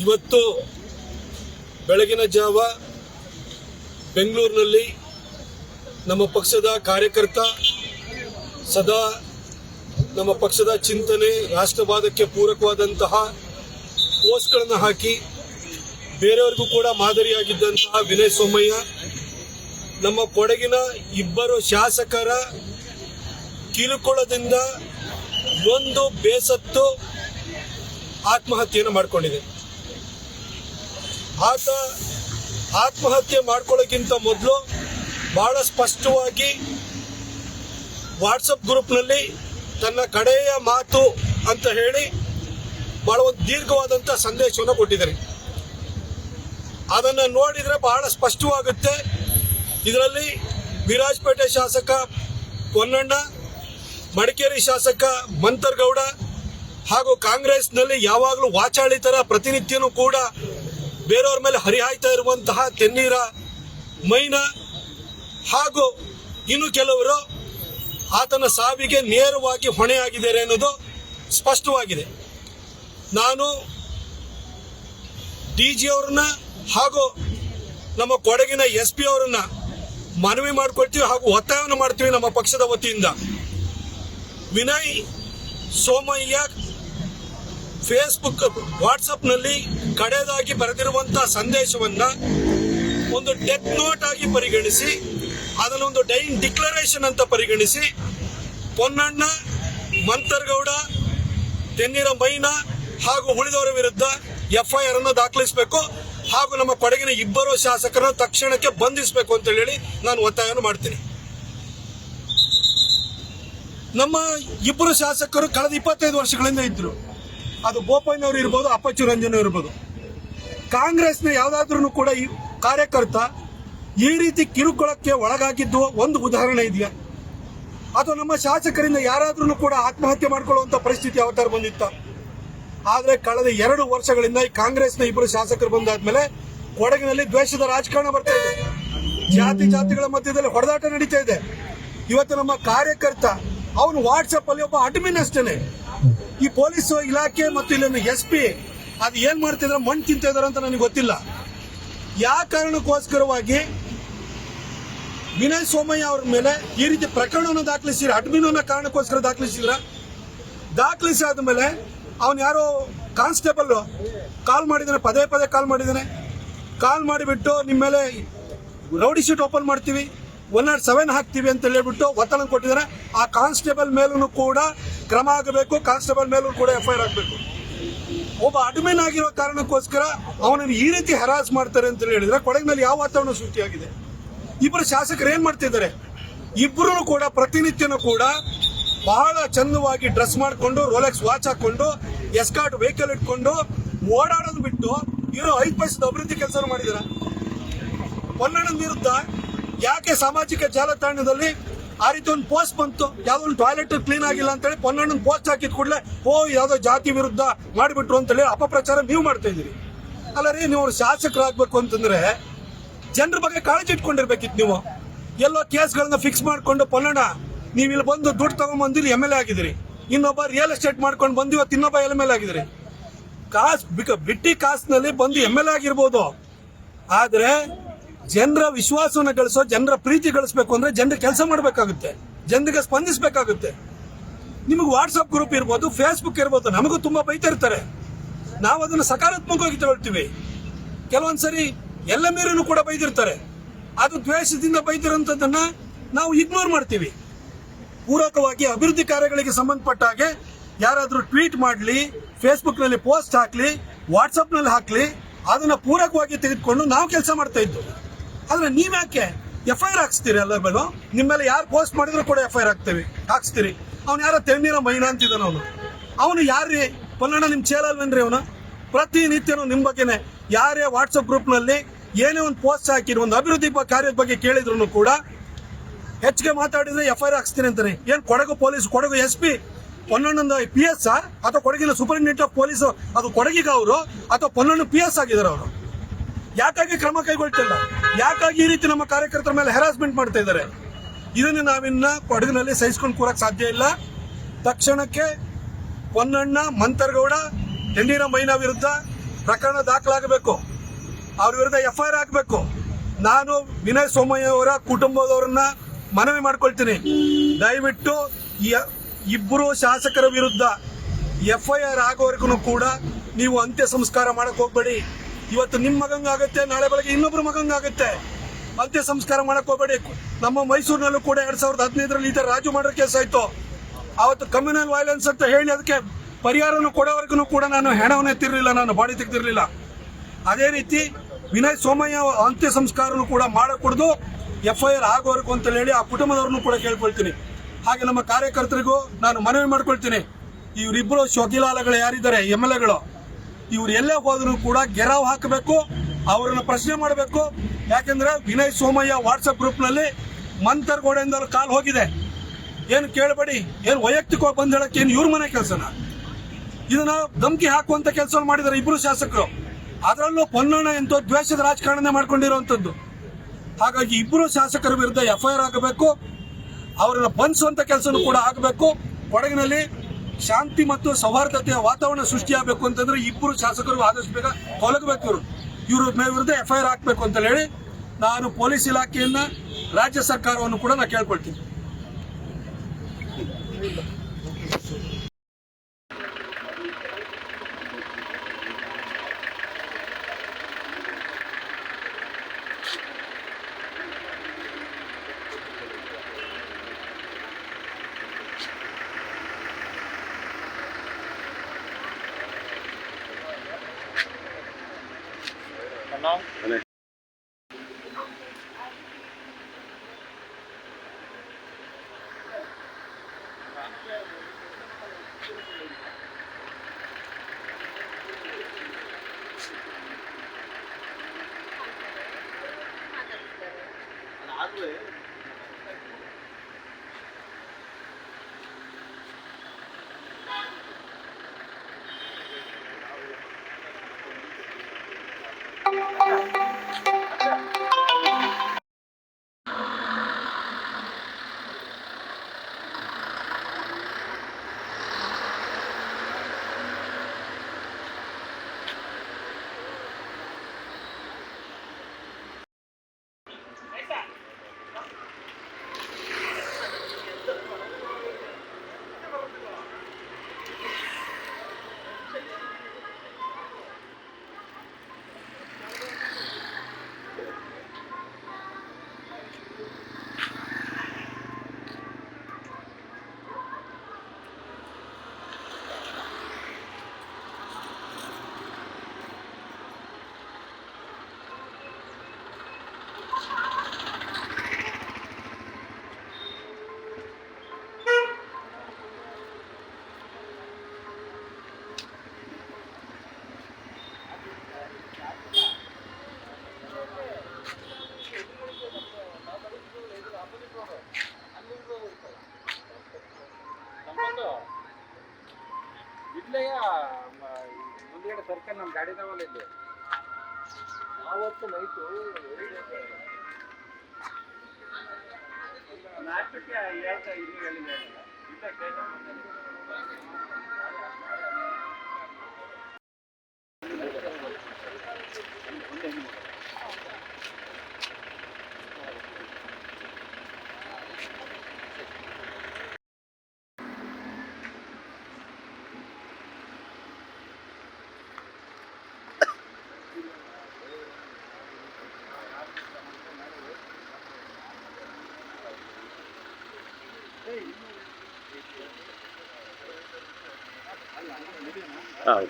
ಇವತ್ತು ಬೆಳಗಿನ ಜಾವ ಬೆಂಗಳೂರಿನಲ್ಲಿ ನಮ್ಮ ಪಕ್ಷದ ಕಾರ್ಯಕರ್ತ ಸದಾ ನಮ್ಮ ಪಕ್ಷದ ಚಿಂತನೆ ರಾಷ್ಟ್ರವಾದಕ್ಕೆ ಪೂರಕವಾದಂತಹ ಪೋಸ್ಟ್ಗಳನ್ನು ಹಾಕಿ ಬೇರೆಯವರಿಗೂ ಕೂಡ ಮಾದರಿಯಾಗಿದ್ದಂತಹ ವಿನಯ್ ಸೋಮಯ್ಯ ನಮ್ಮ ಕೊಡಗಿನ ಇಬ್ಬರು ಶಾಸಕರ ಕಿರುಕುಳದಿಂದ ಒಂದು ಬೇಸತ್ತು ಆತ್ಮಹತ್ಯೆಯನ್ನು ಮಾಡಿಕೊಂಡಿದೆ. ಆತ ಆತ್ಮಹತ್ಯೆ ಮಾಡ್ಕೊಳ್ಳೋಕ್ಕಿಂತ ಮೊದಲು ಬಹಳ ಸ್ಪಷ್ಟವಾಗಿ ವಾಟ್ಸಪ್ ಗ್ರೂಪ್ನಲ್ಲಿ ತನ್ನ ಕಡೆಯ ಮಾತು ಅಂತ ಹೇಳಿ ಬಹಳ ಒಂದು ದೀರ್ಘವಾದಂಥ ಸಂದೇಶವನ್ನು ಕೊಟ್ಟಿದ್ದಾರೆ. ಅದನ್ನು ನೋಡಿದರೆ ಬಹಳ ಸ್ಪಷ್ಟವಾಗುತ್ತೆ. ಇದರಲ್ಲಿ ವಿರಾಜಪೇಟೆ ಶಾಸಕ ಪೊನ್ನಣ್ಣ, ಮಡಿಕೇರಿ ಶಾಸಕ ಮಂತರ್ಗೌಡ ಹಾಗೂ ಕಾಂಗ್ರೆಸ್ನಲ್ಲಿ ಯಾವಾಗಲೂ ವಾಚಾಳಿ ಥರ ಪ್ರತಿನಿತ್ಯನೂ ಕೂಡ ಬೇರೆಯವ್ರ ಮೇಲೆ ಹರಿಹಾಯ್ತಾ ಇರುವಂತಹ ತೆನ್ನೀರ ಮೈನಾ ಹಾಗೂ ಇನ್ನು ಕೆಲವರು ಆತನ ಸಾವಿಗೆ ನೇರವಾಗಿ ಹೊಣೆಯಾಗಿದ್ದಾರೆ ಅನ್ನೋದು ಸ್ಪಷ್ಟವಾಗಿದೆ. ನಾನು ಡಿಜಿ ಅವರನ್ನ ಹಾಗೂ ನಮ್ಮ ಕೊಡಗಿನ SP ಅವರನ್ನ ಮನವಿ ಮಾಡಿಕೊಳ್ತೀವಿ ಹಾಗೂ ಒತ್ತಾಯವನ್ನು ಮಾಡ್ತೀವಿ. ನಮ್ಮ ಪಕ್ಷದ ವತಿಯಿಂದ ವಿನಯ್ ಸೋಮಯ್ಯ ಫೇಸ್ಬುಕ್ ವಾಟ್ಸಪ್ನಲ್ಲಿ ಕಡೆಯದಾಗಿ ಬರೆದಿರುವಂತಹ ಸಂದೇಶವನ್ನ ಒಂದು ಡೆತ್ ನೋಟ್ ಆಗಿ ಪರಿಗಣಿಸಿ, ಅದನ್ನೊಂದು ಡೈನ್ ಡಿಕ್ಲರೇಷನ್ ಅಂತ ಪರಿಗಣಿಸಿ ಪೊನ್ನಣ್ಣ, ಮಂತರ್ಗೌಡ, ತೆನ್ನೀರ ಮೈನಾ ಹಾಗೂ ಉಳಿದವರ ವಿರುದ್ಧ FIR ಅನ್ನು ದಾಖಲಿಸಬೇಕು ಹಾಗೂ ನಮ್ಮ ಕೊಡಗಿನ ಇಬ್ಬರು ಶಾಸಕರನ್ನು ತಕ್ಷಣಕ್ಕೆ ಬಂಧಿಸಬೇಕು ಅಂತ ಹೇಳಿ ನಾನು ಒತ್ತಾಯವನ್ನು ಮಾಡ್ತೀನಿ. ನಮ್ಮ ಇಬ್ಬರು ಶಾಸಕರು ಕಳೆದ 25 ವರ್ಷಗಳಿಂದ ಇದ್ರು. ಅದು ಬೋಪಯ್ಯನವರು ಇರ್ಬೋದು, ಅಪ್ಪಚ್ಚು ರಂಜನ್ ಇರ್ಬೋದು. ಕಾಂಗ್ರೆಸ್ನ ಯಾವುದಾದ್ರೂ ಕೂಡ ಈ ಕಾರ್ಯಕರ್ತ ಈ ರೀತಿ ಕಿರುಕುಳಕ್ಕೆ ಒಳಗಾಗಿದ್ದು ಒಂದು ಉದಾಹರಣೆ ಇದೆಯಾ? ಅಥವಾ ನಮ್ಮ ಶಾಸಕರಿಂದ ಯಾರಾದ್ರೂ ಕೂಡ ಆತ್ಮಹತ್ಯೆ ಮಾಡಿಕೊಳ್ಳುವಂತ ಪರಿಸ್ಥಿತಿ ಯಾವತ್ತಾರು ಬಂದಿತ್ತ? ಆದ್ರೆ ಕಳೆದ 2 ವರ್ಷಗಳಿಂದ ಈ ಕಾಂಗ್ರೆಸ್ನ ಇಬ್ಬರು ಶಾಸಕರು ಬಂದಾದ್ಮೇಲೆ ಕೊಡಗಿನಲ್ಲಿ ದ್ವೇಷದ ರಾಜಕಾರಣ ಬರ್ತಾ ಇದೆ. ಜಾತಿಗಳ ಮಧ್ಯದಲ್ಲಿ ಹೊಡೆದಾಟ ನಡೀತಾ ಇದೆ. ಇವತ್ತು ನಮ್ಮ ಕಾರ್ಯಕರ್ತ ಅವನು ವಾಟ್ಸಪ್ ಅಲ್ಲಿ ಒಬ್ಬ ಅಡ್ಮಿನ್ ಅಷ್ಟೇನೆ. ಈ ಪೊಲೀಸ್ ಇಲಾಖೆ ಮತ್ತು ಇಲ್ಲಿನ SP ಅದು ಏನ್ ಮಾಡ್ತಿದ್ರೆ ಮಣ್ಣು ತಿಂತ ಇದಾರೆ ಅಂತ ನನಗೆ ಗೊತ್ತಿಲ್ಲ. ಯಾವ ಕಾರಣಕ್ಕೋಸ್ಕರವಾಗಿ ವಿನಯ್ ಸೋಮಯ್ಯ ಅವ್ರ ಮೇಲೆ ಈ ರೀತಿ ಪ್ರಕರಣವನ್ನು ದಾಖಲಿಸಿದ್ರೆ, ಅಡ್ಮಿನ್ ಅನ್ನೋ ಕಾರಣಕ್ಕೋಸ್ಕರ ದಾಖಲಿಸಿ ಆದ್ಮೇಲೆ ಅವನು ಯಾರೋ ಕಾನ್ಸ್ಟೇಬಲ್ ಕಾಲ್ ಮಾಡಿದಾನೆ, ಪದೇ ಕಾಲ್ ಮಾಡಿದಾನೆ. ಕಾಲ್ ಮಾಡಿಬಿಟ್ಟು ನಿಮ್ಮ ಮೇಲೆ ರೌಡಿ ಶೀಟ್ ಓಪನ್ ಮಾಡ್ತೀವಿ, 107 ಹಾಕ್ತೀವಿ ಅಂತ ಹೇಳ್ಬಿಟ್ಟು ಒತ್ತಡ ಕೊಟ್ಟಿದ್ದಾರೆ. ಆ ಕಾನ್ಸ್ಟೇಬಲ್ ಮೇಲೂ ಕೂಡ ಕ್ರಮ ಆಗಬೇಕು, ಕಾನ್ಸ್ಟೇಬಲ್ ಮೇಲೂ ಕೂಡ FIR ಆಗಬೇಕು. ಒಬ್ಬ ಅಡ್ಮಿನ್ ಆಗಿರೋ ಕಾರಣಕ್ಕೋಸ್ಕರ ಅವನನ್ನು ಈ ರೀತಿ ಹರಾಸ್ ಮಾಡ್ತಾರೆ ಅಂತ ಹೇಳಿದ್ರೆ ಕೊಡಗಿನಲ್ಲಿ ಯಾವ ವಾತಾವರಣ ಸೃಷ್ಟಿಯಾಗಿದೆ? ಇಬ್ಬರು ಶಾಸಕರು ಏನ್ ಮಾಡ್ತಿದ್ದಾರೆ? ಇಬ್ಬರು ಕೂಡ ಪ್ರತಿನಿತ್ಯನೂ ಕೂಡ ಬಹಳ ಚಂದವಾಗಿ ಡ್ರೆಸ್ ಮಾಡಿಕೊಂಡು, ರೋಲೆಕ್ಸ್ ವಾಚ್ ಹಾಕೊಂಡು, ಎಸ್ಕಾರ್ಟ್ ವೆಹಿಕಲ್ ಇಟ್ಕೊಂಡು ಓಡಾಡೋದು ಬಿಟ್ಟು ಇರೋ 5 ಪೈಸದ ಅಭಿವೃದ್ಧಿ ಕೆಲಸ ಮಾಡಿದಾರೆ. ಪೊನ್ನಣ್ಣನ ವಿರುದ್ಧ ಯಾಕೆ ಸಾಮಾಜಿಕ ಜಾಲತಾಣದಲ್ಲಿ ಆ ರೀತಿ ಒಂದು ಪೋಸ್ಟ್ ಬಂತು? ಯಾವ್ದೋ ಒಂದು ಟಾಯ್ಲೆಟ್ ಕ್ಲೀನ್ ಆಗಿಲ್ಲ ಅಂತ ಹೇಳಿ ಪೊನ್ನಣ್ಣನ ಪೋಸ್ಟ್ ಹಾಕಿದ ಕೂಡಲೇ ಯಾವ್ದೋ ಜಾತಿ ವಿರುದ್ಧ ಮಾಡಿಬಿಟ್ರು ಅಂತ ಹೇಳಿ ಅಪಪ್ರಚಾರ ನೀವು ಮಾಡ್ತಾ ಇದ್ದೀರಿ. ಅಲ್ಲ ರೀ, ನೀವು ಶಾಸಕರಾಗಬೇಕು ಅಂತಂದ್ರೆ ಜನರ ಬಗ್ಗೆ ಕಾಳಜಿ ಇಟ್ಕೊಂಡಿರ್ಬೇಕಿತ್ತು. ನೀವು ಎಲ್ಲೋ ಕೇಸ್ಗಳನ್ನ ಫಿಕ್ಸ್ ಮಾಡ್ಕೊಂಡು ಪೊನ್ನಣ್ಣ ನೀವು ಇಲ್ಲಿ ಬಂದು ದುಡ್ಡು ತಗೊಂಡ್ಬಂದು ಇಲ್ಲಿ MLA ಆಗಿದ್ದೀರಿ, ಇನ್ನೊಬ್ಬ ರಿಯಲ್ ಎಸ್ಟೇಟ್ ಮಾಡ್ಕೊಂಡು ಬಂದು ಇವತ್ತು ಇನ್ನೊಬ್ಬ MLA ಆಗಿದ್ದೀರಿ. ಬಿಟ್ಟಿ ಕಾಸ್ನಲ್ಲಿ ಬಂದು MLA ಆಗಿರ್ಬೋದು, ಆದ್ರೆ ಜನರ ವಿಶ್ವಾಸವನ್ನು ಗಳಿಸೋ, ಜನರ ಪ್ರೀತಿ ಗಳಿಸಬೇಕು ಅಂದ್ರೆ ಜನರ ಕೆಲಸ ಮಾಡಬೇಕಾಗುತ್ತೆ, ಜನರಿಗೆ ಸ್ಪಂದಿಸಬೇಕಾಗುತ್ತೆ. ನಿಮಗೆ ವಾಟ್ಸಪ್ ಗ್ರೂಪ್ ಇರ್ಬೋದು, ಫೇಸ್ಬುಕ್ ಇರ್ಬೋದು, ನಮಗೂ ತುಂಬಾ ಬೈತಿರ್ತಾರೆ. ನಾವು ಅದನ್ನು ಸಕಾರಾತ್ಮಕವಾಗಿ ತಗೊಳ್ತೀವಿ. ಕೆಲವೊಂದ್ಸರಿ ಎಲ್ಲ ಮೇರೂ ಕೂಡ ಬೈದಿರ್ತಾರೆ. ಅದು ದ್ವೇಷದಿಂದ ಬೈದಿರೋಂಥದ್ದನ್ನ ನಾವು ಇಗ್ನೋರ್ ಮಾಡ್ತೀವಿ. ಪೂರಕವಾಗಿ ಅಭಿವೃದ್ಧಿ ಕಾರ್ಯಗಳಿಗೆ ಸಂಬಂಧಪಟ್ಟ ಹಾಗೆ ಯಾರಾದ್ರೂ ಟ್ವೀಟ್ ಮಾಡಲಿ, ಫೇಸ್ಬುಕ್ ನಲ್ಲಿ ಪೋಸ್ಟ್ ಹಾಕ್ಲಿ, ವಾಟ್ಸಪ್ ನಲ್ಲಿ ಹಾಕ್ಲಿ, ಅದನ್ನ ಪೂರಕವಾಗಿ ತೆಗೆದುಕೊಂಡು ನಾವು ಕೆಲಸ ಮಾಡ್ತಾ ಇದ್ದು. ಆದ್ರೆ ನೀವ್ಯಾಕೆ FIR ಹಾಕ್ಸ್ತೀರಿ? ಎಲ್ಲ ಮೇಲೂ ನಿಮ್ಮ ಮೇಲೆ ಯಾರು ಪೋಸ್ಟ್ ಮಾಡಿದ್ರು ಕೂಡ FIR ಹಾಕ್ಸ್ತೀರಿ. ಅವ್ನು ಯಾರೋ ತೆನ್ನೀರ ಮೈನಾ ಅಂತಿದ್ದಾನ. ಅವನು ಯಾರ್ರಿ? ಪೊನ್ನಣ್ಣ ನಿಮ್ ಚೇಲಲ್ವೇನ್ರಿ? ಅವನು ಪ್ರತಿನಿತ್ಯನೂ ನಿಮ್ ಬಗ್ಗೆನೆ ಯಾರೇ ವಾಟ್ಸಪ್ ಗ್ರೂಪ್ ನಲ್ಲಿ ಏನೇ ಒಂದು ಪೋಸ್ಟ್ ಹಾಕಿರೋ, ಒಂದು ಅಭಿವೃದ್ಧಿ ಕಾರ್ಯದ ಬಗ್ಗೆ ಕೇಳಿದ್ರು ಕೂಡ ಹೆಚ್ಚಿಗೆ ಮಾತಾಡಿದ್ರೆ FIR ಹಾಕ್ಸ್ತೀನಿ ಅಂತಾನೆ. ಏನ್ Kodagu police, Kodagu SP ಪೊನ್ನಣ್ಣನ PS ಅಥವಾ ಕೊಡಗಿನ ಸೂಪರಿಂಟೆಂಡೆಂಟ್ ಆಫ್ ಪೊಲೀಸ್ ಅದು ಕೊಡಗಿಗ ಅವರು ಅಥವಾ ಪೊನ್ನಣ್ಣ PS ಆಗಿದ್ದಾರೆ ಅವರು? ಯಾಕಾಗಿ ಕ್ರಮ ಕೈಗೊಳ್ತಿಲ್ಲ? ಯಾಕಾಗಿ ಈ ರೀತಿ ನಮ್ಮ ಕಾರ್ಯಕರ್ತರ ಮೇಲೆ ಹೆರಾಸ್ಮೆಂಟ್ ಮಾಡ್ತಾ ಇದ್ದಾರೆ? ಇದನ್ನು ನಾವಿನ್ನ ಕೊಡಗಿನಲ್ಲಿ ಸಹಿಸ್ಕೊಂಡು ಕೂರಕ್ ಸಾಧ್ಯ ಇಲ್ಲ. ತಕ್ಷಣಕ್ಕೆ ಪೊನ್ನಣ್ಣ, ಮಂತರಗೌಡ, ಯಣ್ಣೀರ ಮೈನಾ ವಿರುದ್ಧ ಪ್ರಕರಣ ದಾಖಲಾಗಬೇಕು. ಅವ್ರ ವಿರುದ್ಧ FIR ಹಾಕಬೇಕು. ನಾನು ವಿನಯ್ ಸೋಮಯ್ಯ ಅವರ ಕುಟುಂಬದವರನ್ನ ಮನವಿ ಮಾಡ್ಕೊಳ್ತೀನಿ, ದಯವಿಟ್ಟು ಈ ಇಬ್ಬರು ಶಾಸಕರ ವಿರುದ್ಧ FIR ಆಗೋವರೆಗೂ ಕೂಡ ನೀವು ಅಂತ್ಯ ಸಂಸ್ಕಾರ ಮಾಡಕ್ ಹೋಗ್ಬೇಡಿ. ಇವತ್ತು ನಿಮ್ಮ ಮಗಂಗಾಗುತ್ತೆ, ನಾಳೆ ಬೆಳಗ್ಗೆ ಇನ್ನೊಬ್ರು ಮಗಂಗಾಗುತ್ತೆ. ಅಂತ್ಯ ಸಂಸ್ಕಾರ ಮಾಡಕ್ ಹೋಗ್ಬೇಡಿ. ನಮ್ಮ ಮೈಸೂರಿನಲ್ಲೂ ಕೂಡ 2015ರಲ್ಲಿ ಈ ತರ ರಾಜು ಮಾಡೋ ಕೇಸ್ ಆಯ್ತು. ಅವತ್ತು ಕಮ್ಯುನಲ್ ವೈಲೆನ್ಸ್ ಅಂತ ಹೇಳಿ ಅದಕ್ಕೆ ಪರಿಹಾರವನ್ನು ಕೊಡೋವರೆಗೂ ಕೂಡ ನಾನು ಹೆಣವನ್ನು ಎತ್ತಿರಲಿಲ್ಲ, ನಾನು ಬಾಡಿ ತೆಗೆದಿರಲಿಲ್ಲ. ಅದೇ ರೀತಿ ವಿನಯ್ ಸೋಮಯ್ಯ ಅಂತ್ಯ ಸಂಸ್ಕಾರನು ಕೂಡ ಮಾಡಕೂಡದು, FIR ಆಗೋವರೆಗೂ ಅಂತ ಹೇಳಿ ಆ ಕುಟುಂಬದವ್ರನ್ನು ಕೂಡ ಕೇಳ್ಕೊಳ್ತೀನಿ. ಹಾಗೆ ನಮ್ಮ ಕಾರ್ಯಕರ್ತರಿಗೂ ನಾನು ಮನವಿ ಮಾಡ್ಕೊಳ್ತೀನಿ, ಇವರಿಬ್ಬರು ಶೋಕಿಲಾಲಗಳು ಯಾರಿದ್ದಾರೆ MLAಗಳು, ಇವ್ರು ಎಲ್ಲೇ ಹೋದ್ರು ಕೂಡ ಗೆರಾವ್ ಹಾಕಬೇಕು, ಅವರನ್ನು ಪ್ರಶ್ನೆ ಮಾಡಬೇಕು. ಯಾಕೆಂದ್ರೆ ವಿನಯ್ ಸೋಮಯ್ಯ ವಾಟ್ಸಪ್ ಗ್ರೂಪ್ ನಲ್ಲಿ ಮಂತರಗೌಡೆಯಿಂದ ಕಾಲ್ ಹೋಗಿದೆ. ಏನು ಕೇಳಬೇಡಿ, ಏನು ವೈಯಕ್ತಿಕವಾಗಿ ಬಂದ್ ಹೇಳಕ್ಕೆ ಏನು ಇವ್ರ ಮನೆ ಕೆಲಸನ? ಇದನ್ನ ಧಮಕಿ ಹಾಕುವಂತ ಕೆಲಸ ಮಾಡಿದ್ದಾರೆ ಇಬ್ರು ಶಾಸಕರು. ಅದರಲ್ಲೂ ಪೊನ್ನಣ್ಣ ಎಂತ ದ್ವೇಷದ ರಾಜಕಾರಣ ಮಾಡ್ಕೊಂಡಿರುವಂತದ್ದು. ಹಾಗಾಗಿ ಇಬ್ರು ಶಾಸಕರ ವಿರುದ್ಧ FIR ಆಗಬೇಕು, ಅವರನ್ನ ಬಂಧಿಸುವಂತ ಕೆಲಸನೂ ಕೂಡ ಆಗಬೇಕು. ಕೊಡಗಿನಲ್ಲಿ ಶಾಂತಿ ಮತ್ತು ಸೌಹಾರ್ದತೆಯ ವಾತಾವರಣ ಸೃಷ್ಟಿಯಾಗಬೇಕು ಅಂತಂದ್ರೆ ಇಬ್ಬರು ಶಾಸಕರು ಆದಷ್ಟು ಬೇಗ ತೊಲಗಬೇಕು. ಇವ್ರ ವಿರುದ್ಧ FIR ಹಾಕಬೇಕು ಅಂತ ಹೇಳಿ ನಾನು ಪೊಲೀಸ್ ಇಲಾಖೆಯನ್ನ, ರಾಜ್ಯ ಸರ್ಕಾರವನ್ನು ಕೂಡ ನಾನು ಕೇಳ್ಕೊಳ್ತೀನಿ. ಇಲ್ಲಯ್ಯ ಮುಂದ್ಗಡೆ ಸರ್ಕಾರ ನಮ್ಮ ಗಾಡಿದವಲ್ಲ ಇಲ್ಲಿ ಆವತ್ತು ನೈಟು ನಾಟಕ್ಕೆ ಹೇಳ್ತಾ ಇಲ್ಲಿ ಹೇಳಿದೆ ಹೌದು.